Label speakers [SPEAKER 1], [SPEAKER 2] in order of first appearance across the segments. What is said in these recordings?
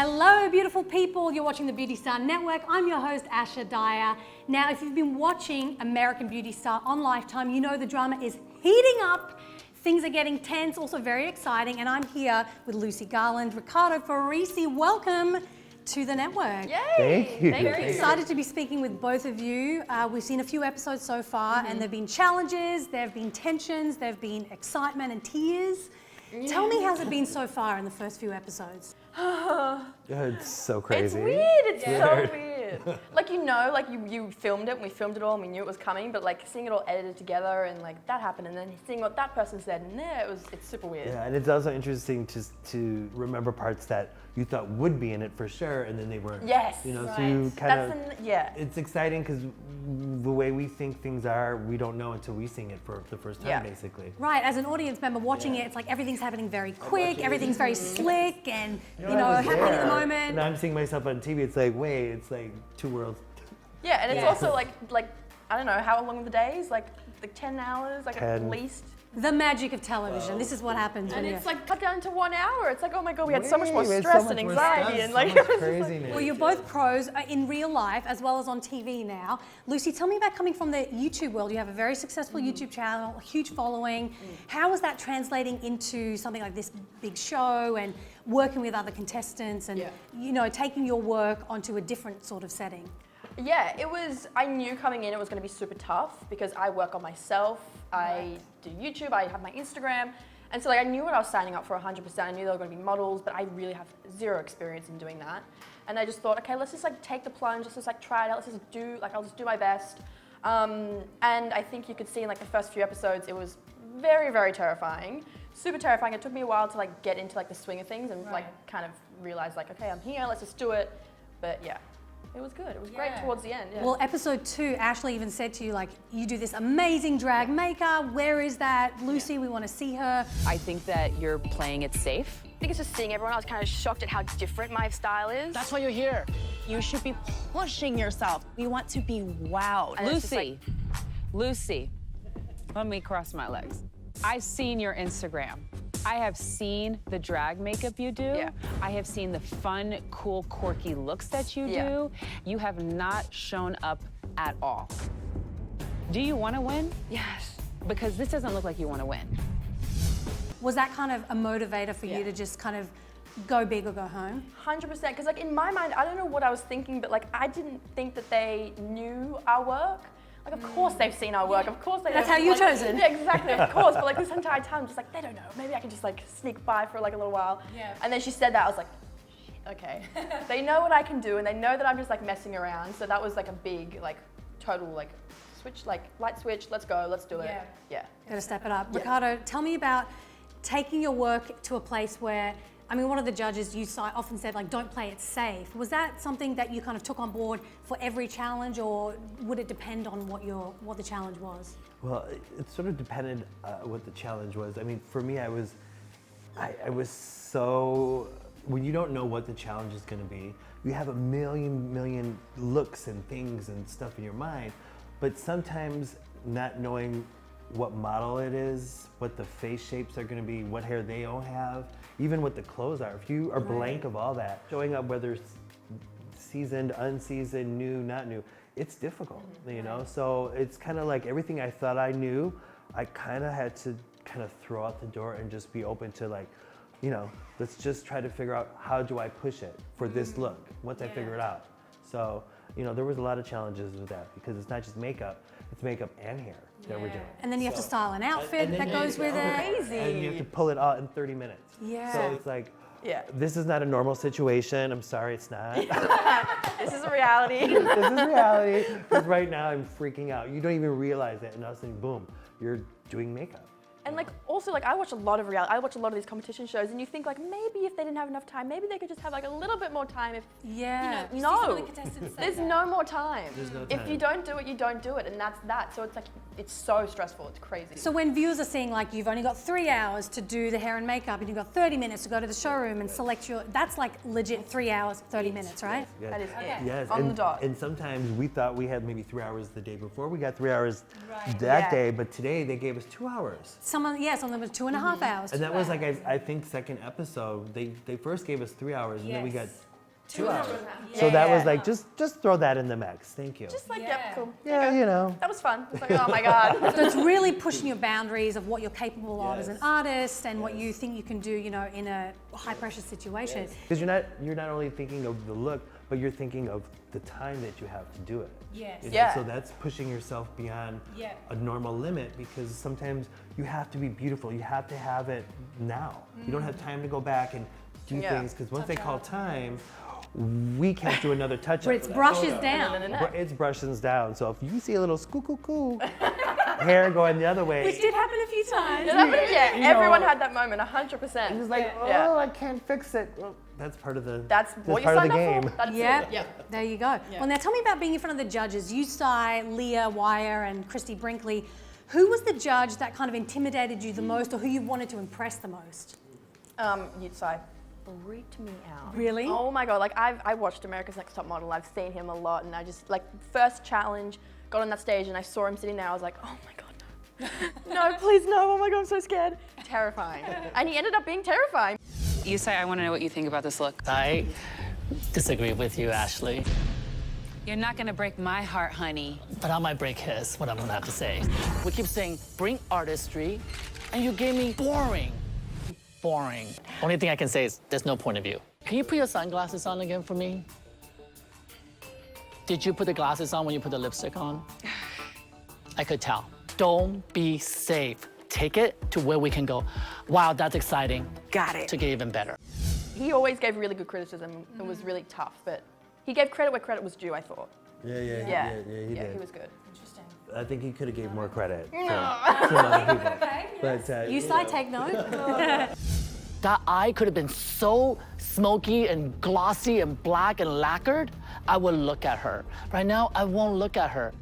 [SPEAKER 1] Hello, beautiful people. You're watching the Beauty Star Network. I'm your host, Asha Dyer. Now, if you've been watching American Beauty Star on Lifetime, you know the drama is heating up. Things are getting tense, also very exciting. And I'm here with Lucy Garland, Ricardo, Ferrise. Welcome to the network.
[SPEAKER 2] Yay!
[SPEAKER 3] Thank you.
[SPEAKER 1] Very excited to be speaking with both of you. We've seen a few episodes so far, and there have been challenges, there have been tensions, there have been excitement and tears. Tell me, how's it been so far in the first few episodes?
[SPEAKER 3] It's so crazy.
[SPEAKER 2] It's weird. It's so weird. Like you filmed it, and we filmed it all, and we knew it was coming. But like seeing it all edited together, and like that happened, and then seeing what that person said, and it's super weird.
[SPEAKER 3] Yeah, and it's also interesting to remember parts that you thought would be in it for sure, and then they weren't.
[SPEAKER 2] Yes.
[SPEAKER 3] You know,
[SPEAKER 1] right.
[SPEAKER 3] so you kind of.
[SPEAKER 2] It's
[SPEAKER 3] exciting because the way we think things are, we don't know until we sing it for the first time, basically.
[SPEAKER 1] Right, as an audience member watching it, it's like everything's happening very quick, everything's very slick, and you know, happening in the moment.
[SPEAKER 3] And I'm seeing myself on TV. It's like, wait, it's like two worlds.
[SPEAKER 2] Yeah, and it's also like I don't know how long are the days, like 10 hours, like
[SPEAKER 3] 10.
[SPEAKER 2] at least.
[SPEAKER 1] The magic of television. This is what happens.
[SPEAKER 2] And
[SPEAKER 1] when
[SPEAKER 2] it's
[SPEAKER 1] you...
[SPEAKER 2] like cut down to 1 hour. It's like, oh my god, we had so much more
[SPEAKER 3] We had
[SPEAKER 2] stress
[SPEAKER 3] so
[SPEAKER 2] and
[SPEAKER 3] much more
[SPEAKER 2] anxiety
[SPEAKER 3] stress,
[SPEAKER 2] and like
[SPEAKER 3] so much
[SPEAKER 2] it was just like-
[SPEAKER 3] craziness.
[SPEAKER 1] Well, you're both pros in real life as well as on TV now. Lucy, tell me about coming from the YouTube world. You have a very successful YouTube channel, a huge following. How is that translating into something like this big show and working with other contestants and you know, taking your work onto a different sort of setting?
[SPEAKER 2] Yeah, I knew coming in it was going to be super tough because I work on myself, I do YouTube, I have my Instagram, and so like I knew what I was signing up for 100%. I knew there were going to be models, but I really have zero experience in doing that. And I just thought, okay, let's just like take the plunge, let's just like try it out, I'll just do my best. And I think you could see in like the first few episodes, it was very, very terrifying, super terrifying. It took me a while to like get into like the swing of things and like kind of realize like, okay, I'm here, let's just do it. But yeah. It was good. It was great towards the end. Yeah.
[SPEAKER 1] Well, episode 2, Ashley even said to you, like, you do this amazing drag makeup. Where is that? Lucy, we want to see her.
[SPEAKER 4] I think that you're playing it safe.
[SPEAKER 2] I think it's just seeing everyone. I was kind of shocked at how different my style is.
[SPEAKER 5] That's why you're here. You should be pushing yourself. You want to be wowed.
[SPEAKER 2] And
[SPEAKER 4] Lucy, let me cross my legs. I've seen your Instagram. I have seen the drag makeup you do.
[SPEAKER 2] Yeah.
[SPEAKER 4] I have seen the fun, cool, quirky looks that you do. You have not shown up at all. Do you want to win?
[SPEAKER 2] Yes.
[SPEAKER 4] Because this doesn't look like you want to win.
[SPEAKER 1] Was that kind of a motivator for you to just kind of go big or go home?
[SPEAKER 2] 100%. Because like in my mind, I don't know what I was thinking, but like I didn't think that they knew our work. Like, of course they've seen our work. Of course they know.
[SPEAKER 1] That's how you're
[SPEAKER 2] like,
[SPEAKER 1] chosen.
[SPEAKER 2] Yeah, exactly, of course. But like this entire time, I'm just like, they don't know. Maybe I can just like sneak by for like a little while. Yeah. And then she said that, I was like, shit, okay. They know what I can do, and they know that I'm just like messing around. So that was like a big, like, total like switch, like light switch. Let's go. Let's do it. Yeah.
[SPEAKER 1] Got to step it up. Ricardo, tell me about taking your work to a place where, I mean, one of the judges you often said, like, don't play it safe. Was that something that you kind of took on board for every challenge, or would it depend on what the challenge was?
[SPEAKER 3] Well, it sort of depended what the challenge was. I mean, for me, I was so, when you don't know what the challenge is going to be, you have a million looks and things and stuff in your mind, but sometimes not knowing what model it is, what the face shapes are going to be, what hair they all have, even what the clothes are. If you are blank of all that, showing up whether it's seasoned, unseasoned, new, not new, it's difficult, you know? So it's kind of like everything I thought I knew, I kind of had to kind of throw out the door and just be open to like, you know, let's just try to figure out how do I push it for this look once I figure it out. So, you know, there was a lot of challenges with that because it's not just makeup, it's makeup and hair that we're doing.
[SPEAKER 1] And then you have to style an outfit that goes with it.
[SPEAKER 2] Crazy.
[SPEAKER 3] And you have to pull it out in 30 minutes.
[SPEAKER 1] Yeah.
[SPEAKER 3] So it's like, this is not a normal situation. I'm sorry, it's not.
[SPEAKER 2] This is a reality.
[SPEAKER 3] This is reality. Because right now I'm freaking out. You don't even realize it, and all of a sudden, boom, you're doing makeup.
[SPEAKER 2] And like also like I watch a lot of these competition shows, and you think like maybe if they didn't have enough time, maybe they could just have like a little bit more time. If
[SPEAKER 1] You see
[SPEAKER 2] no,
[SPEAKER 1] some of the contestants say
[SPEAKER 2] there's
[SPEAKER 1] that.
[SPEAKER 2] no more time.
[SPEAKER 3] There's no
[SPEAKER 2] If
[SPEAKER 3] time.
[SPEAKER 2] you don't do it, you don't do it, and that's that. So it's like it's so stressful. It's crazy.
[SPEAKER 1] So when viewers are seeing like you've only got 3 hours to do the hair and makeup and you've got 30 minutes to go to the showroom and select that's like legit 3 hours, 30 minutes, right?
[SPEAKER 3] Yes.
[SPEAKER 2] That is it.
[SPEAKER 3] Yes,
[SPEAKER 2] On the dot.
[SPEAKER 3] and sometimes we thought we had maybe 3 hours the day before. We got 3 hours that day, but today they gave us 2 hours.
[SPEAKER 1] Some of them was 2.5 hours.
[SPEAKER 3] And that was like, I think, second episode. They first gave us 3 hours, and then we got 2 hours. So that was
[SPEAKER 2] Yeah.
[SPEAKER 3] like, just throw that in the mix. Thank you.
[SPEAKER 2] Just like,
[SPEAKER 1] Yeah.
[SPEAKER 2] yep, cool.
[SPEAKER 3] Yeah, you know.
[SPEAKER 2] That was fun. It's like, oh my God.
[SPEAKER 1] So it's really pushing your boundaries of what you're capable of as an
[SPEAKER 3] Yes.
[SPEAKER 1] artist and what you think you can do, you know, in a high pressure situation.
[SPEAKER 3] Because you're not only thinking of the look, but you're thinking of the time that you have to do it.
[SPEAKER 1] Yes.
[SPEAKER 3] You know,
[SPEAKER 2] Yeah.
[SPEAKER 3] So that's pushing yourself beyond
[SPEAKER 1] Yeah.
[SPEAKER 3] a normal limit, because sometimes you have to be beautiful. You have to have it now. You don't have time to go back and do
[SPEAKER 2] Yeah.
[SPEAKER 3] things, because once they call time, we can't do another touch-up.
[SPEAKER 1] But it's
[SPEAKER 3] for that
[SPEAKER 1] brushes
[SPEAKER 3] photo.
[SPEAKER 1] down.
[SPEAKER 3] It's brushes down. So if you see a little skoo hair going the other way,
[SPEAKER 1] Which did happen a few times.
[SPEAKER 2] Yeah,
[SPEAKER 3] You know-
[SPEAKER 2] everyone had that moment, 100%.
[SPEAKER 3] it's like, oh,
[SPEAKER 2] Yeah.
[SPEAKER 3] I can't fix it. Well, that's part of the.
[SPEAKER 2] That's what you
[SPEAKER 3] part of
[SPEAKER 2] signed
[SPEAKER 3] the
[SPEAKER 2] up
[SPEAKER 3] game.
[SPEAKER 2] for. That's
[SPEAKER 1] Yeah,
[SPEAKER 2] it.
[SPEAKER 1] there you go. Well, now tell me about being in front of the judges. You, Sai, Leah, Wire, and Christy Brinkley. Who was the judge that kind of intimidated you the most, or who you wanted to impress the most?
[SPEAKER 2] Yutsai freaked me out.
[SPEAKER 1] Really?
[SPEAKER 2] Oh my God, like I watched America's Next Top Model. I've seen him a lot, and I just, like, first challenge, got on that stage and I saw him sitting there. I was like, oh my God, no. No, please no. Oh my God, I'm so scared. Terrifying. And he ended up being terrifying.
[SPEAKER 4] Yusai, I want to know what you think about this look.
[SPEAKER 6] I disagree with you, Ashley,
[SPEAKER 4] You're not going to break my heart, honey.
[SPEAKER 6] but I might break his, what I'm gonna have to say. We keep saying, bring artistry, and you gave me boring. Boring. Only thing I can say is there's no point of view. Can you put your sunglasses on again for me? Did you put the glasses on when you put the lipstick on? I could tell. Don't be safe. Take it to where we can go. Wow, that's exciting.
[SPEAKER 4] Got it.
[SPEAKER 6] To get even better.
[SPEAKER 2] He always gave really good criticism. It was really tough, but he gave credit where credit was due, I thought.
[SPEAKER 3] Yeah,
[SPEAKER 2] Yeah,
[SPEAKER 3] he did.
[SPEAKER 2] he was good.
[SPEAKER 1] Interesting.
[SPEAKER 3] I think he could have gave more credit to some other people. But
[SPEAKER 1] You, Sai, take note.
[SPEAKER 6] That eye could have been so smoky and glossy and black and lacquered, I would look at her. Right now, I won't look at her.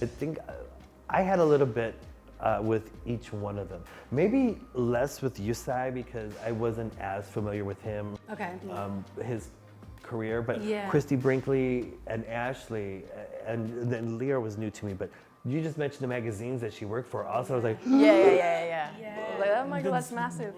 [SPEAKER 3] I think I had a little bit with each one of them. Maybe less with Yusai because I wasn't as familiar with him,
[SPEAKER 1] Okay.
[SPEAKER 3] his career. But
[SPEAKER 1] Yeah.
[SPEAKER 3] Christy Brinkley and Ashley, and then Leah was new to me. But you just mentioned the magazines that she worked for. Also, I was like,
[SPEAKER 2] Yeah. I was like, oh my God, that's massive.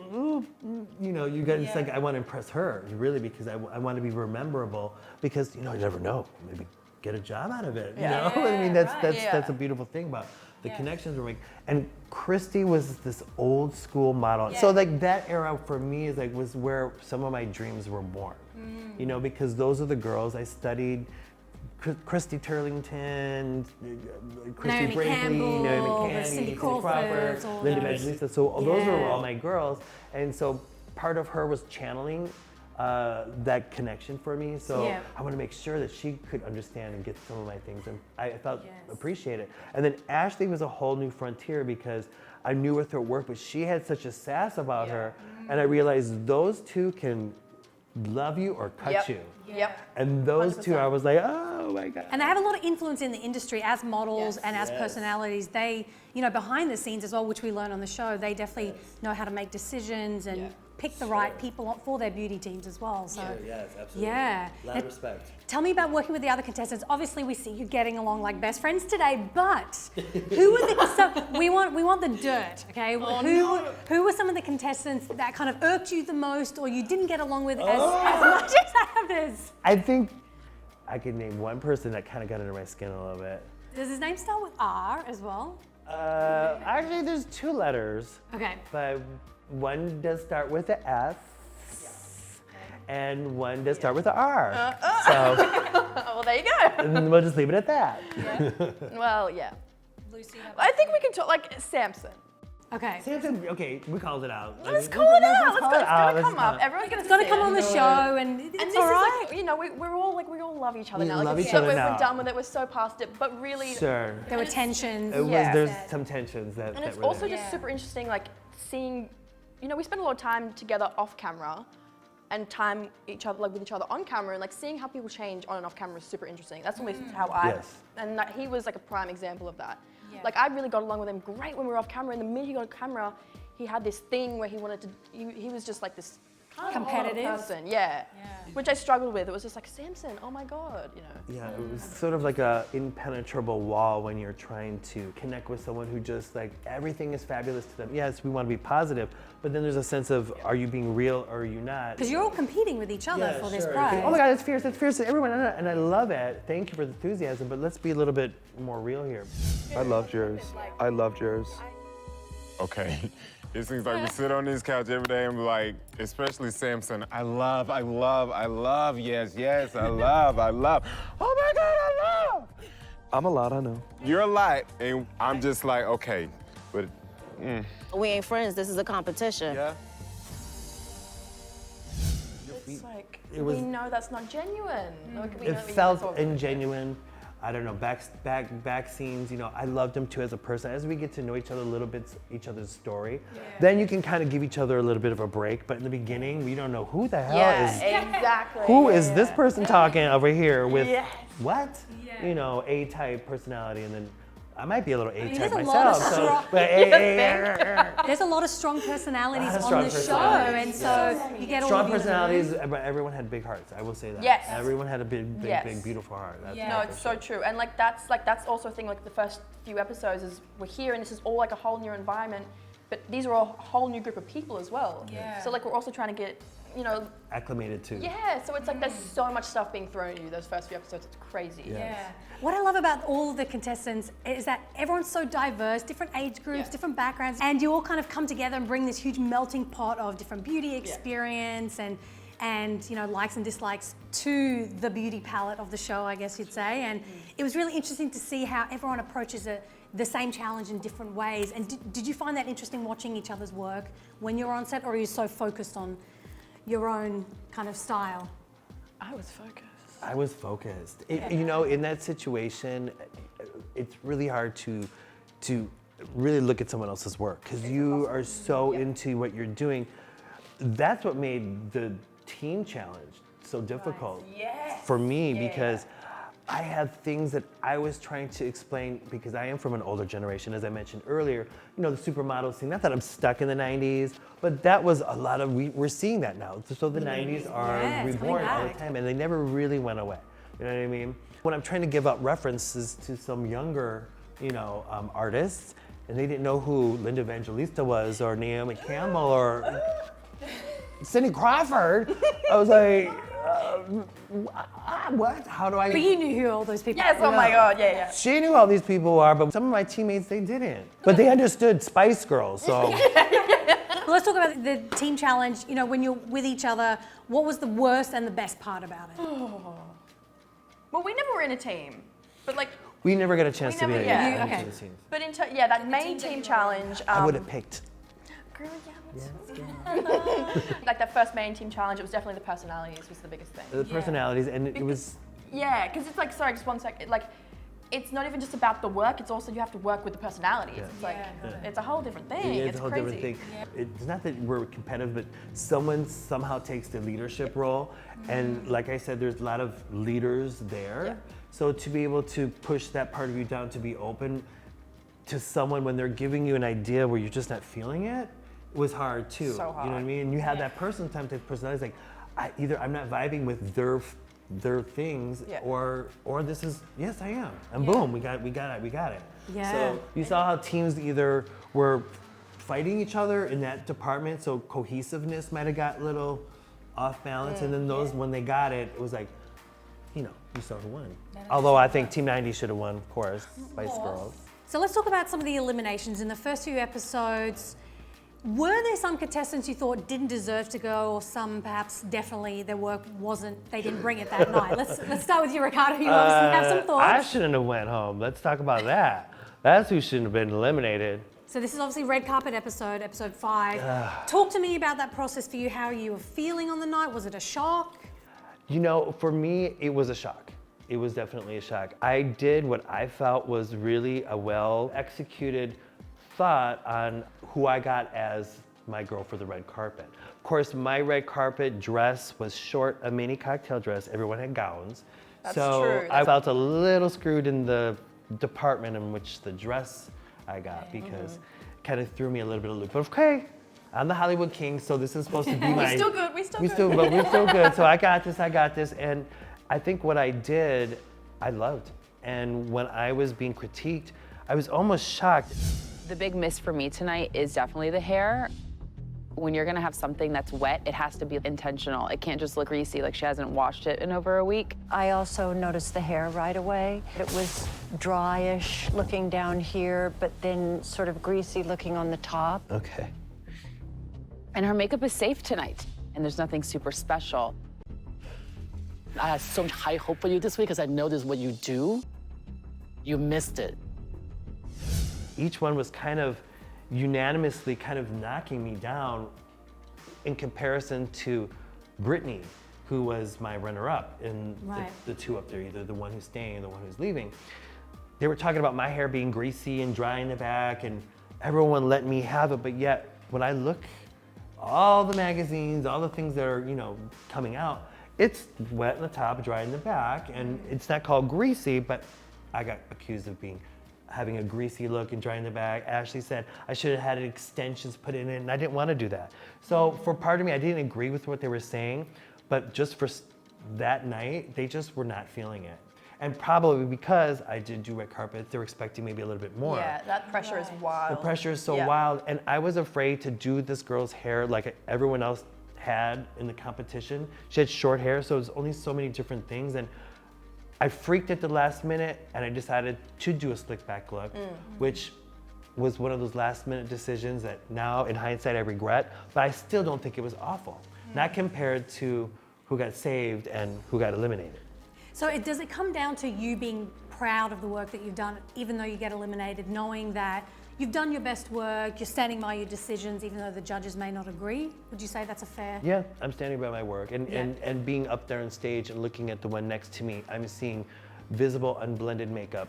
[SPEAKER 3] you know, you got. It's like I want to impress her, really, because I want to be rememberable. Because you never know, maybe get a job out of it.
[SPEAKER 2] Yeah.
[SPEAKER 3] You know, I mean that's
[SPEAKER 2] Yeah.
[SPEAKER 3] a beautiful thing about the connections we're making. And Christy was this old school model. So like that era for me is like was where some of my dreams were born. You know, because those are the girls I studied. Christy Turlington, Christy
[SPEAKER 1] Naomi
[SPEAKER 3] Brinkley,
[SPEAKER 1] Campbell,
[SPEAKER 3] Naomi Candy,
[SPEAKER 1] Cindy Crawford, all
[SPEAKER 3] Linda
[SPEAKER 1] those.
[SPEAKER 3] Evangelista. So those were
[SPEAKER 1] Yeah.
[SPEAKER 3] all my girls, and so part of her was channeling that connection for me. So
[SPEAKER 1] Yeah.
[SPEAKER 3] I want to make sure that she could understand and get some of my things, and I felt
[SPEAKER 1] Yes.
[SPEAKER 3] appreciated. And then Ashley was a whole new frontier because I knew with her work, but she had such a sass about her, and I realized those two can love you or cut
[SPEAKER 2] Yep.
[SPEAKER 3] you.
[SPEAKER 2] Yep.
[SPEAKER 3] And those two, I was like, oh my God.
[SPEAKER 1] And they have a lot of influence in the industry as models and as personalities. They, behind the scenes as well, which we learn on the show, they definitely know how to make decisions and pick the right people for their beauty teams as well. So,
[SPEAKER 3] Yes, absolutely.
[SPEAKER 1] yeah.
[SPEAKER 3] A lot of respect.
[SPEAKER 1] Tell me about working with the other contestants. Obviously, we see you getting along like best friends today, but who were the? So we want the dirt, okay? Who were some of the contestants that kind of irked you the most, or you didn't get along with as much as others?
[SPEAKER 3] I think I could name one person that kind of got under my skin a little bit.
[SPEAKER 1] Does his name start with R as well?
[SPEAKER 3] Actually, there's two letters,
[SPEAKER 1] Okay.
[SPEAKER 3] but one does start with a S, and one does start with a R. So
[SPEAKER 2] Well, there you go.
[SPEAKER 3] and we'll just leave it at that.
[SPEAKER 2] Well, yeah.
[SPEAKER 1] Lucy.
[SPEAKER 2] I think we can talk, like, Samson.
[SPEAKER 1] Okay.
[SPEAKER 3] Samson, okay, we called it out.
[SPEAKER 2] Let's call it out. It's
[SPEAKER 3] call it out.
[SPEAKER 2] gonna come
[SPEAKER 3] Let's-
[SPEAKER 2] up. Everyone's gonna
[SPEAKER 1] It's gonna
[SPEAKER 2] see
[SPEAKER 1] come
[SPEAKER 2] it.
[SPEAKER 1] on the show, and
[SPEAKER 2] And
[SPEAKER 1] it's
[SPEAKER 2] this
[SPEAKER 1] all
[SPEAKER 2] is
[SPEAKER 1] right.
[SPEAKER 2] like, we all love each other
[SPEAKER 3] We
[SPEAKER 2] now. Like,
[SPEAKER 3] love
[SPEAKER 2] it's
[SPEAKER 3] each
[SPEAKER 2] so
[SPEAKER 3] other
[SPEAKER 2] we're
[SPEAKER 3] now.
[SPEAKER 2] done with it. We're so past it. But really,
[SPEAKER 3] Sure.
[SPEAKER 1] There were tensions.
[SPEAKER 3] It was,
[SPEAKER 2] Yeah.
[SPEAKER 3] there's some tensions that,
[SPEAKER 2] and
[SPEAKER 3] that
[SPEAKER 2] it's
[SPEAKER 3] were
[SPEAKER 2] also
[SPEAKER 3] there.
[SPEAKER 2] just super interesting, like seeing, we spend a lot of time together off camera, and time with each other on camera, and like seeing how people change on and off camera is super interesting. That's always how I,
[SPEAKER 3] Yes.
[SPEAKER 2] and that, he was like a prime example of that.
[SPEAKER 1] Yeah.
[SPEAKER 2] Like I really got along with him great when we were off camera, and the minute he got on camera, he had this thing where he wanted to, he was just like this kind of
[SPEAKER 1] Competitive.
[SPEAKER 2] person. Yeah. Which I struggled with. It was just like, Samson, oh my God, you know.
[SPEAKER 3] Yeah, it was sort of like a impenetrable wall when you're trying to connect with someone who just like everything is fabulous to them. Yes, we want to be positive, but then there's a sense of are you being real or are you not?
[SPEAKER 1] Because you're all competing with each other for this
[SPEAKER 3] Sure.
[SPEAKER 1] prize.
[SPEAKER 3] Oh my God, it's fierce, everyone, and I love it. Thank you for the enthusiasm, but let's be a little bit more real here.
[SPEAKER 7] I loved yours. I loved yours.
[SPEAKER 8] Okay. It seems like we sit on this couch every day and be like, especially Samson, I love, yes, I love. Oh my God, I love.
[SPEAKER 7] I'm a lot, I know.
[SPEAKER 8] You're a lot, and I'm just like, okay, but
[SPEAKER 9] We ain't friends. This is a competition.
[SPEAKER 7] Yeah.
[SPEAKER 2] It's like,
[SPEAKER 3] It was-
[SPEAKER 2] we know that's not genuine. Like, we
[SPEAKER 3] It
[SPEAKER 2] know that's
[SPEAKER 3] felt
[SPEAKER 2] all-
[SPEAKER 3] ingenuine. I don't know, back scenes, you know, I loved him too as a person. As we get to know each other a little bit, each other's story, then you can kind of give each other a little bit of a break. But in the beginning, we don't know who the hell
[SPEAKER 2] Yeah,
[SPEAKER 3] is,
[SPEAKER 2] exactly.
[SPEAKER 3] who is this person talking over here with
[SPEAKER 2] Yes.
[SPEAKER 3] what? You know, A-type personality, and then I might be a little A-type
[SPEAKER 1] there's a lot of
[SPEAKER 3] myself.
[SPEAKER 1] strong-
[SPEAKER 3] But
[SPEAKER 1] there's a lot of strong personalities
[SPEAKER 3] Lot of
[SPEAKER 1] on
[SPEAKER 3] strong
[SPEAKER 1] the show,
[SPEAKER 3] personalities,
[SPEAKER 1] and so you get all
[SPEAKER 3] strong
[SPEAKER 1] of you in the room.
[SPEAKER 3] personalities, but everyone had big hearts. I will say that.
[SPEAKER 2] Yes.
[SPEAKER 3] Everyone had a big,
[SPEAKER 2] Yes.
[SPEAKER 3] beautiful heart. That's
[SPEAKER 2] No, it's so true. And that's also a thing, like the first few episodes is we're here and this is all like a whole new environment, but these are a whole new group of people as well.
[SPEAKER 1] Yeah.
[SPEAKER 2] So like we're also trying to get, you know,
[SPEAKER 3] acclimated to.
[SPEAKER 2] yeah, so it's like there's so much stuff being thrown at you those first few episodes, it's crazy.
[SPEAKER 3] Yeah.
[SPEAKER 1] What I love about all of the contestants is that everyone's so diverse, different age groups, different backgrounds, and you all kind of come together and bring this huge melting pot of different beauty experience and you know, likes and dislikes to the beauty palette of the show, I guess you'd say. And it was really interesting to see how everyone approaches the same challenge in different ways. And did you find that interesting watching each other's work when you were on set, or are you so focused on your own kind of style?
[SPEAKER 2] I was focused.
[SPEAKER 3] I was focused. You know, in that situation, it's really hard to really look at someone else's work because you are so into what you're doing. That's what made the team challenge so difficult for me because I had things that I was trying to explain because I am from an older generation, as I mentioned earlier. You know, the supermodel scene, not that I'm stuck in the 90s, but that was a lot of, we're seeing that now. So the 90s are
[SPEAKER 1] it's coming
[SPEAKER 3] reborn all the
[SPEAKER 1] back.
[SPEAKER 3] time and they never really went away. You know what I mean? When I'm trying to give out references to some younger, you know, artists, and they didn't know who Linda Evangelista was or Naomi Campbell or Cindy Crawford, I was like, what? How do I?
[SPEAKER 1] But you knew who all those people
[SPEAKER 2] Yes,
[SPEAKER 1] were.
[SPEAKER 2] oh my God, yeah.
[SPEAKER 3] She knew all these people are, but some of my teammates, they didn't. But they understood Spice Girls, so.
[SPEAKER 1] Well, let's talk about the team challenge. You know, when you're with each other, what was the worst and the best part about it?
[SPEAKER 2] Well, we never were in a team, but like,
[SPEAKER 3] We never got a chance
[SPEAKER 2] We
[SPEAKER 3] to be
[SPEAKER 2] never-
[SPEAKER 3] in
[SPEAKER 2] yeah.
[SPEAKER 3] any
[SPEAKER 1] You- okay.
[SPEAKER 3] of the scenes.
[SPEAKER 2] but that main team challenge.
[SPEAKER 3] I would have picked.
[SPEAKER 2] Girl, like that first main team challenge, it was definitely the personalities was the biggest thing.
[SPEAKER 3] The personalities, and it was,
[SPEAKER 2] Yeah, because it's like, sorry, just one sec. Like, it's not even just about the work. It's also you have to work with the personalities. It's like it's a whole different thing.
[SPEAKER 3] it's a whole
[SPEAKER 2] crazy.
[SPEAKER 3] different thing. It's not that we're competitive, but someone somehow takes the leadership role. And like I said, there's a lot of leaders there.
[SPEAKER 2] Yeah.
[SPEAKER 3] So to be able to push that part of you down, to be open to someone when they're giving you an idea where you're just not feeling it, was hard too.
[SPEAKER 2] So
[SPEAKER 3] You know what I
[SPEAKER 2] hard.
[SPEAKER 3] mean? And you have that person sometimes, that personality is like, either I'm not vibing with their things,
[SPEAKER 2] Yeah.
[SPEAKER 3] or this is, yes I am. And boom, we got it.
[SPEAKER 1] Yeah.
[SPEAKER 3] So you saw how teams either were fighting each other in that department, so cohesiveness might have got a little off balance, and then those, when they got it, it was like, you know, you saw who won. Although I think Team 90 should have won, of course, Spice Girls.
[SPEAKER 1] So let's talk about some of the eliminations. In the first few episodes, were there some contestants you thought didn't deserve to go, or some perhaps definitely their work they didn't bring it that night? Let's start with you, Ricardo. You obviously have some thoughts.
[SPEAKER 3] I shouldn't have went home. Let's talk about that. That's who shouldn't have been eliminated.
[SPEAKER 1] So this is obviously red carpet episode 5. Talk to me about that process for you, how you were feeling on the night. Was it a shock?
[SPEAKER 3] You know, for me, it was a shock. It was definitely a shock. I did what I felt was really a well-executed thought on who I got as my girl for the red carpet. Of course, my red carpet dress was short, a mini cocktail dress. Everyone had gowns.
[SPEAKER 2] That's
[SPEAKER 3] so
[SPEAKER 2] true.
[SPEAKER 3] I felt a little screwed in the department in which the dress I got because it kind of threw me a little bit of a loop. But okay, I'm the Hollywood king, so this is supposed to be my.
[SPEAKER 2] We're still good.
[SPEAKER 3] But we're still good. So I got this. And I think what I did, I loved. And when I was being critiqued, I was almost shocked.
[SPEAKER 4] The big miss for me tonight is definitely the hair. When you're gonna have something that's wet, it has to be intentional. It can't just look greasy like she hasn't washed it in over a week.
[SPEAKER 10] I also noticed the hair right away. It was dryish looking down here, but then sort of greasy looking on the top.
[SPEAKER 3] Okay.
[SPEAKER 4] And her makeup is safe tonight, and there's nothing super special.
[SPEAKER 6] I had so much high hope for you this week because I know this is what you do. You missed it.
[SPEAKER 3] Each one was kind of unanimously kind of knocking me down in comparison to Brittany, who was my runner-up in the two up there, either the one who's staying or the one who's leaving. They were talking about my hair being greasy and dry in the back, and everyone let me have it, but yet when I look, all the magazines, all the things that are, you know, coming out, it's wet in the top, dry in the back, and it's not called greasy, but I got accused of having a greasy look and dry in the back. Ashley said I should have had extensions put in it, and I didn't want to do that. So for part of me, I didn't agree with what they were saying, but just for that night, they just were not feeling it. And probably because I did do red carpets, they're expecting maybe a little bit more.
[SPEAKER 2] Yeah, that pressure is wild.
[SPEAKER 3] The pressure is so wild, and I was afraid to do this girl's hair like everyone else had in the competition. She had short hair, so there's only so many different things, and I freaked at the last minute, and I decided to do a slick back look, which was one of those last minute decisions that now in hindsight I regret, but I still don't think it was awful. Not compared to who got saved and who got eliminated.
[SPEAKER 1] So does it come down to you being proud of the work that you've done, even though you get eliminated, knowing that you've done your best work, you're standing by your decisions, even though the judges may not agree? Would you say that's a fair?
[SPEAKER 3] Yeah, I'm standing by my work, and being up there on stage and looking at the one next to me, I'm seeing visible unblended makeup.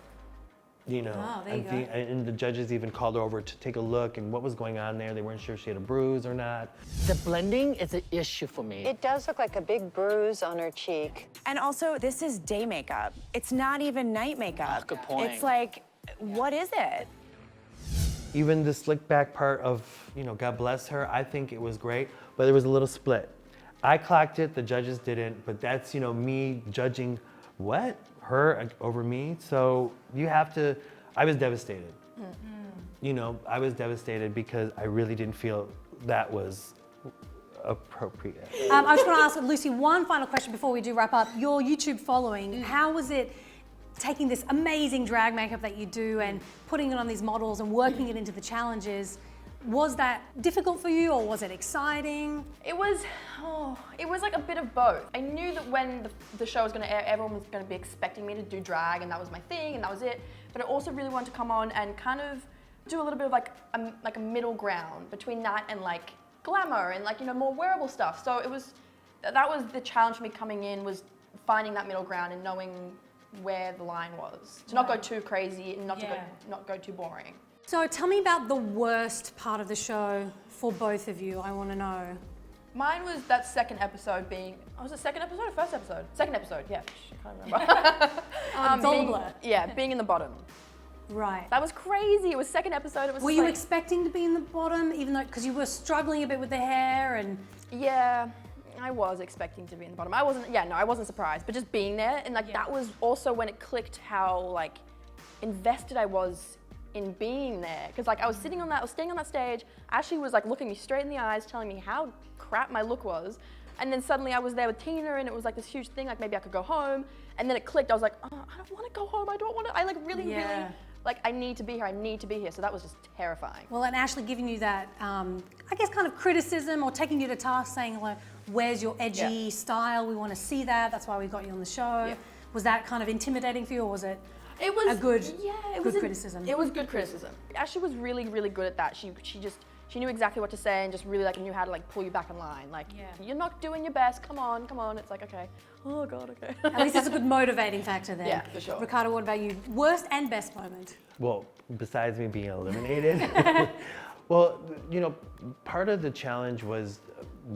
[SPEAKER 3] You know, and the judges even called her over to take a look and what was going on there. They weren't sure if she had a bruise or not.
[SPEAKER 6] The blending is an issue for me.
[SPEAKER 10] It does look like a big bruise on her cheek.
[SPEAKER 5] And also, this is day makeup. It's not even night makeup.
[SPEAKER 6] Oh, good point.
[SPEAKER 5] It's like, what is it?
[SPEAKER 3] Even the slick back part of, you know, God bless her, I think it was great, but there was a little split. I clocked it, the judges didn't, but that's, you know, me judging her over me. So you have to, I was devastated. You know, I was devastated because I really didn't feel that was appropriate.
[SPEAKER 1] I just want to ask Lucy one final question before we do wrap up. Your YouTube following, how was it taking this amazing drag makeup that you do and putting it on these models and working it into the challenges? Was that difficult for you, or was it exciting?
[SPEAKER 2] It was like a bit of both. I knew that when the show was going to air, everyone was going to be expecting me to do drag, and that was my thing, and that was it. But I also really wanted to come on and kind of do a little bit of like a middle ground between that and like glamour and like, you know, more wearable stuff. So that was the challenge for me coming in, was finding that middle ground and knowing where the line was. To not go too crazy and not go too boring.
[SPEAKER 1] So tell me about the worst part of the show for both of you. I want to know.
[SPEAKER 2] Mine was that second episode being, was it second episode or first episode? Second episode, yeah. I can't remember. Being in the bottom.
[SPEAKER 1] Right.
[SPEAKER 2] That was crazy. It was second episode. It was.
[SPEAKER 1] Were you expecting to be in the bottom, even though, because you were struggling a bit with the hair and?
[SPEAKER 2] Yeah, I was expecting to be in the bottom. I wasn't surprised, but just being there, and like that was also when it clicked how like invested I was in being there, because like I was staying on that stage. Ashley was like looking me straight in the eyes, telling me how crap my look was, and then suddenly I was there with Tina, and it was like this huge thing, like maybe I could go home, and then it clicked. I was like, oh, I don't want to go home. I don't want to. I like really, like I need to be here. I need to be here. So that was just terrifying.
[SPEAKER 1] Well, and Ashley giving you that, I guess, kind of criticism or taking you to task, saying like, "Where's your edgy style? We want to see that. That's why we got you on the show." Yep. Was that kind of intimidating for you, or was it?
[SPEAKER 2] It was
[SPEAKER 1] a good,
[SPEAKER 2] good
[SPEAKER 1] criticism.
[SPEAKER 2] It was good criticism. Ashley was really, really good at that. She knew exactly what to say and just really like knew how to like pull you back in line. Like, you're not doing your best. Come on. It's like, okay. Oh God, okay.
[SPEAKER 1] At least it's a good motivating factor there.
[SPEAKER 2] Yeah, for sure.
[SPEAKER 1] Ricardo, what about you? Worst and best moment?
[SPEAKER 3] Well, besides me being eliminated, well, you know, part of the challenge was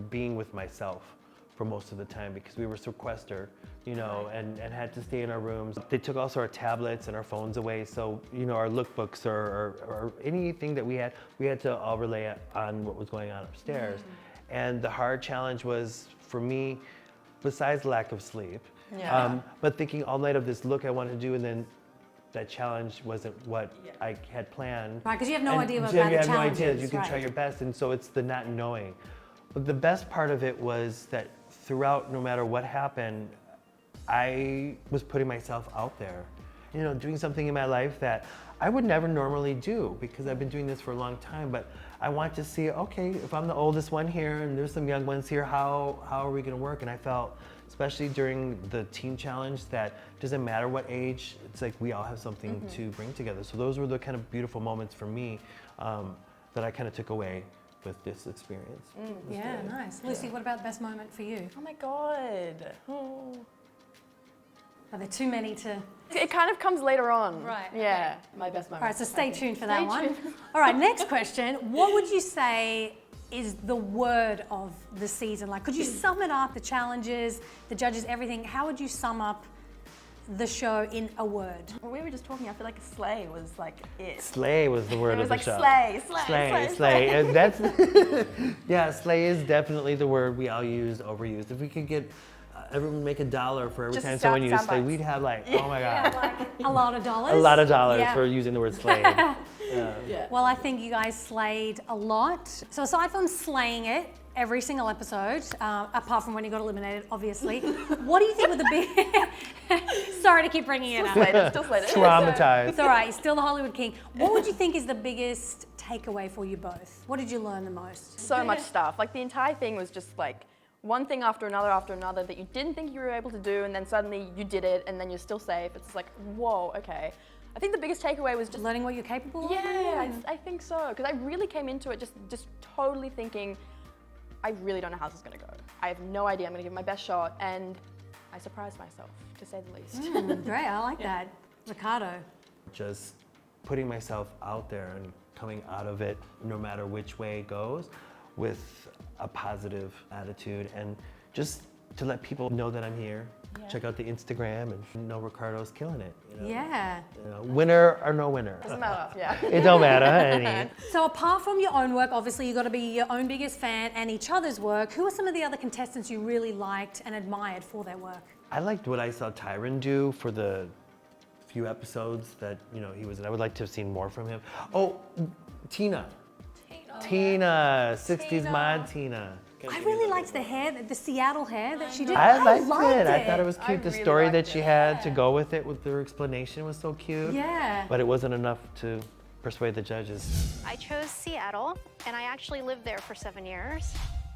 [SPEAKER 3] being with myself for most of the time because we were sequestered, you know, and had to stay in our rooms. They took also our tablets and our phones away, so, you know, our lookbooks or anything that we had to all rely on what was going on upstairs. And the hard challenge was, for me, besides lack of sleep, but thinking all night of this look I wanted to do, and then that challenge wasn't what I had planned.
[SPEAKER 1] Right, because you have no idea about
[SPEAKER 3] you
[SPEAKER 1] the
[SPEAKER 3] have no
[SPEAKER 1] challenges.
[SPEAKER 3] idea. You can
[SPEAKER 1] right.
[SPEAKER 3] try your best, and so it's the not knowing. But the best part of it was that throughout, no matter what happened, I was putting myself out there. You know, doing something in my life that I would never normally do because I've been doing this for a long time, but I want to see, okay, if I'm the oldest one here and there's some young ones here, how are we gonna work? And I felt, especially during the teen challenge, that doesn't matter what age, it's like we all have something to bring together. So those were the kind of beautiful moments for me that I kind of took away with this experience.
[SPEAKER 1] Yeah, nice. Lucy, what about the best moment for you?
[SPEAKER 2] Oh my God. Oh.
[SPEAKER 1] Are there too many to...
[SPEAKER 2] It kind of comes later on.
[SPEAKER 1] Right,
[SPEAKER 2] Yeah, my best moment.
[SPEAKER 1] All right, so stay tuned for that
[SPEAKER 2] Stay
[SPEAKER 1] one.
[SPEAKER 2] tuned.
[SPEAKER 1] All right, next question. What would you say is the word of the season? Like, could you sum it up, the challenges, the judges, everything? How would you sum up the show in a word?
[SPEAKER 2] Well, we were just talking, I feel like slay was like it.
[SPEAKER 3] Slay was the word
[SPEAKER 2] It
[SPEAKER 3] of
[SPEAKER 2] was
[SPEAKER 3] the
[SPEAKER 2] like
[SPEAKER 3] show.
[SPEAKER 2] slay.
[SPEAKER 3] Slay. And that's, yeah, slay is definitely the word we all used, overused. If we could get everyone make $1 for every
[SPEAKER 2] Just
[SPEAKER 3] time
[SPEAKER 2] sound-
[SPEAKER 3] someone used
[SPEAKER 2] sound
[SPEAKER 3] slay,
[SPEAKER 2] bites.
[SPEAKER 3] we'd have like, oh my God,
[SPEAKER 1] A lot of dollars?
[SPEAKER 3] a lot of dollars
[SPEAKER 1] Yeah.
[SPEAKER 3] for using the word slay.
[SPEAKER 1] Well, I think you guys slayed a lot. So aside from slaying it every single episode, apart from when you got eliminated, obviously, what do you think were the big... Sorry to keep bringing it up.
[SPEAKER 2] Still slayed it.
[SPEAKER 3] Traumatized.
[SPEAKER 1] It's all right, you're still the Hollywood king. What would you think is the biggest takeaway for you both? What did you learn the most?
[SPEAKER 2] So much stuff. Like the entire thing was just like one thing after another that you didn't think you were able to do, and then suddenly you did it, and then you're still safe. It's like, whoa, okay. I think the biggest takeaway was just
[SPEAKER 1] Learning what you're capable of?
[SPEAKER 2] yeah, I think so. Because I really came into it just totally thinking, I really don't know how this is gonna go. I have no idea. I'm gonna give it my best shot, and I surprised myself, to say the least.
[SPEAKER 1] Great, I like that. Ricardo.
[SPEAKER 3] Just putting myself out there and coming out of it, no matter which way it goes, with a positive attitude, and just to let people know that I'm here. Check out the Instagram and know Ricardo's killing it. You know?
[SPEAKER 1] Yeah.
[SPEAKER 3] You know, winner or no winner.
[SPEAKER 2] Doesn't matter, yeah.
[SPEAKER 3] It don't matter, honey.
[SPEAKER 1] So apart from your own work, obviously you got to be your own biggest fan and each other's work. Who are some of the other contestants you really liked and admired for their work?
[SPEAKER 3] I liked what I saw Tyron do for the few episodes that, you know, he was in. I would like to have seen more from him. Oh, Tina, 60s mod Tina.
[SPEAKER 1] I really liked the hair, the Seattle hair that she did.
[SPEAKER 3] I liked
[SPEAKER 1] liked
[SPEAKER 3] it. I thought it was cute. The
[SPEAKER 2] really
[SPEAKER 3] story
[SPEAKER 2] liked
[SPEAKER 3] that she
[SPEAKER 2] it.
[SPEAKER 3] had to go with it, with her explanation, was so cute.
[SPEAKER 1] Yeah.
[SPEAKER 3] But it wasn't enough to persuade the judges.
[SPEAKER 11] I chose Seattle, and I actually lived there for 7 years.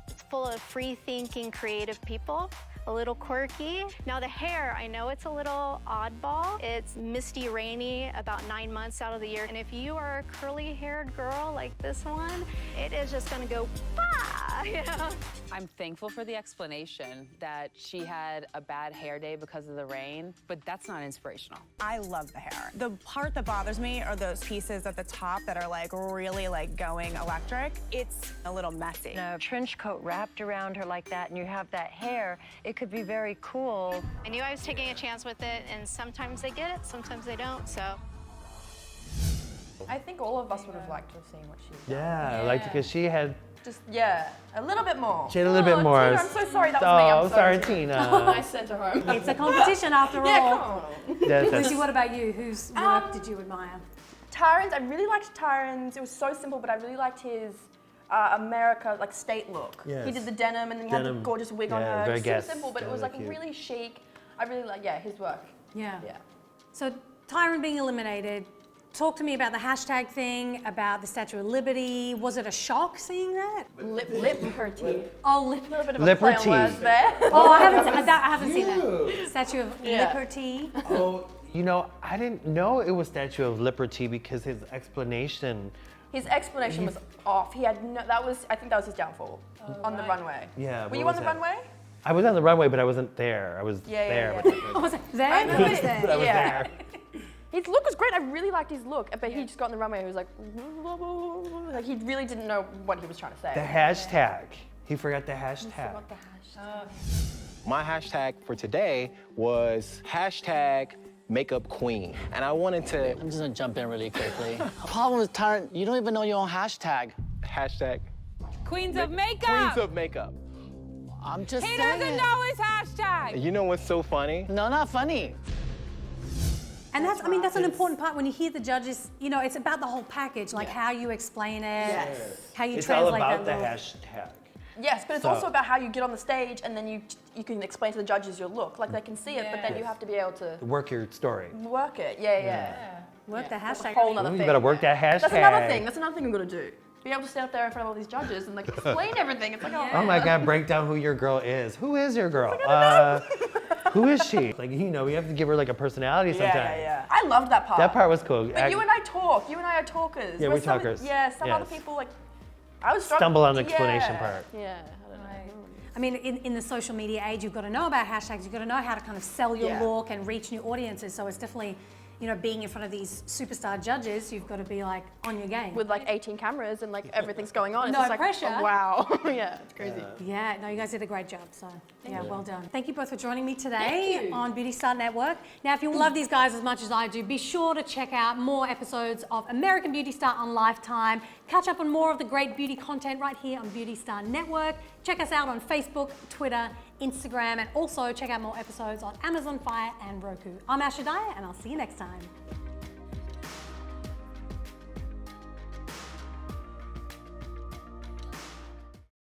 [SPEAKER 11] It's full of free-thinking, creative people, a little quirky. Now the hair, I know it's a little oddball. It's misty, rainy about 9 months out of the year. And if you are a curly-haired girl like this one, it is just gonna go, bah! You know?
[SPEAKER 4] I'm thankful for the explanation that she had a bad hair day because of the rain, but that's not inspirational.
[SPEAKER 5] I love the hair. The part that bothers me are those pieces at the top that are like really like going electric. It's a little messy.
[SPEAKER 10] A trench coat wrapped around her like that and you have that hair, it could be very cool.
[SPEAKER 11] I knew I was taking a chance with it, and sometimes they get it, sometimes they don't, so.
[SPEAKER 2] I think all of us would have liked to have seen what she did.
[SPEAKER 3] Yeah, I liked it because she had
[SPEAKER 2] A little bit more.
[SPEAKER 3] a little bit more.
[SPEAKER 2] Tina, I'm so sorry, that was me. I'm
[SPEAKER 3] Oh, sorry,
[SPEAKER 2] sorry.
[SPEAKER 3] Tina.
[SPEAKER 2] I sent her home.
[SPEAKER 1] It's a competition after all.
[SPEAKER 2] Yeah, come on.
[SPEAKER 3] That's-
[SPEAKER 1] Lucy, what about you? Whose work did you admire?
[SPEAKER 2] Tyron's, I really liked Tyron's. It was so simple, but I really liked his America, like state look.
[SPEAKER 3] Yes.
[SPEAKER 2] He did the denim and then he had the
[SPEAKER 3] Denim.
[SPEAKER 2] gorgeous wig on
[SPEAKER 3] Yeah,
[SPEAKER 2] her.
[SPEAKER 3] very
[SPEAKER 2] Super
[SPEAKER 3] guess.
[SPEAKER 2] simple, but it
[SPEAKER 3] Yeah,
[SPEAKER 2] was like
[SPEAKER 3] cute.
[SPEAKER 2] really chic. I really like, his work.
[SPEAKER 1] Yeah.
[SPEAKER 2] Yeah.
[SPEAKER 1] So Tyron being eliminated, talk to me about the hashtag thing, about the Statue of Liberty. Was it a shock seeing that?
[SPEAKER 2] Liberty.
[SPEAKER 1] Oh,
[SPEAKER 2] A little bit of a play on
[SPEAKER 3] Liberty.
[SPEAKER 2] words there.
[SPEAKER 1] Oh, I haven't seen that. Statue of Liberty.
[SPEAKER 3] Oh, you know, I didn't know it was Statue of Liberty because his explanation.
[SPEAKER 2] His explanation was off. He had no, I think that was his downfall on the runway.
[SPEAKER 3] Yeah.
[SPEAKER 2] Were
[SPEAKER 3] what
[SPEAKER 2] you
[SPEAKER 3] was
[SPEAKER 2] on the
[SPEAKER 3] that?
[SPEAKER 2] runway?
[SPEAKER 3] I was on the runway, but I wasn't there. I was
[SPEAKER 2] Yeah,
[SPEAKER 3] there.
[SPEAKER 2] yeah.
[SPEAKER 3] But I
[SPEAKER 1] Was it there?
[SPEAKER 2] I know
[SPEAKER 1] Who was
[SPEAKER 2] it.
[SPEAKER 1] there?
[SPEAKER 3] I was
[SPEAKER 2] Yeah.
[SPEAKER 3] there.
[SPEAKER 2] His look was great. I really liked his look, but he just got on the runway. He was like he really didn't know what he was trying to say.
[SPEAKER 3] The hashtag He forgot the hashtag.
[SPEAKER 12] My hashtag for today was #MakeupQueen. And I wanted to...
[SPEAKER 6] I'm just gonna jump in really quickly. Problem is, Tyron, you don't even know your own hashtag.
[SPEAKER 12] Hashtag...
[SPEAKER 13] Queens of makeup.
[SPEAKER 12] Queens of makeup.
[SPEAKER 6] I'm just
[SPEAKER 13] He
[SPEAKER 6] saying.
[SPEAKER 13] doesn't know his hashtag.
[SPEAKER 12] You know what's so funny?
[SPEAKER 6] No, not funny.
[SPEAKER 1] And that's, I mean, that's an important part when you hear the judges, you know, it's about the whole package, like how you explain it, how you
[SPEAKER 3] It's all
[SPEAKER 1] translate
[SPEAKER 3] about the
[SPEAKER 1] that.
[SPEAKER 3] hashtag.
[SPEAKER 2] Yes, but it's
[SPEAKER 3] So-
[SPEAKER 2] also about how you get on the stage and then you can explain to the judges your look. Like they can see it, but then you have to be able to
[SPEAKER 3] Work your story.
[SPEAKER 2] work it. Yeah.
[SPEAKER 1] Work the
[SPEAKER 2] That's a
[SPEAKER 1] hashtag.
[SPEAKER 2] whole other
[SPEAKER 3] Ooh,
[SPEAKER 2] thing.
[SPEAKER 3] you better work that hashtag.
[SPEAKER 2] That's another thing. That's another thing we've got to do. Be able to stand up there in front of all these judges and like explain everything. It's like,
[SPEAKER 3] Oh my God, break down who your girl is. Who is your girl? Who is she? Like, you know, we have to give her like a personality sometimes.
[SPEAKER 2] Yeah. I loved that part.
[SPEAKER 3] That part was cool.
[SPEAKER 2] But you and I talk. You and I are talkers.
[SPEAKER 3] Yeah,
[SPEAKER 2] Where
[SPEAKER 3] we're
[SPEAKER 2] some-
[SPEAKER 3] talkers.
[SPEAKER 2] Yeah, some other
[SPEAKER 3] Yes.
[SPEAKER 2] people like, I was struggling.
[SPEAKER 3] Stumble on the explanation part.
[SPEAKER 2] Yeah, I don't know.
[SPEAKER 1] I mean, in the social media age, you've got to know about hashtags. You've got to know how to kind of sell your look and reach new audiences. So it's definitely, you know, being in front of these superstar judges, you've got to be like on your game.
[SPEAKER 2] With like 18 cameras and like everything's going on. It's
[SPEAKER 1] No
[SPEAKER 2] just like,
[SPEAKER 1] pressure.
[SPEAKER 2] oh, wow. Yeah, it's crazy.
[SPEAKER 1] Yeah, no, you guys did a great job. So, yeah, well done. Thank you both for joining me today on Beauty Star Network. Now, if you love these guys as much as I do, be sure to check out more episodes of American Beauty Star on Lifetime. Catch up on more of the great beauty content right here on Beauty Star Network. Check us out on Facebook, Twitter, Instagram, and also check out more episodes on Amazon Fire and Roku. I'm Asha Dyer, and I'll see you next time.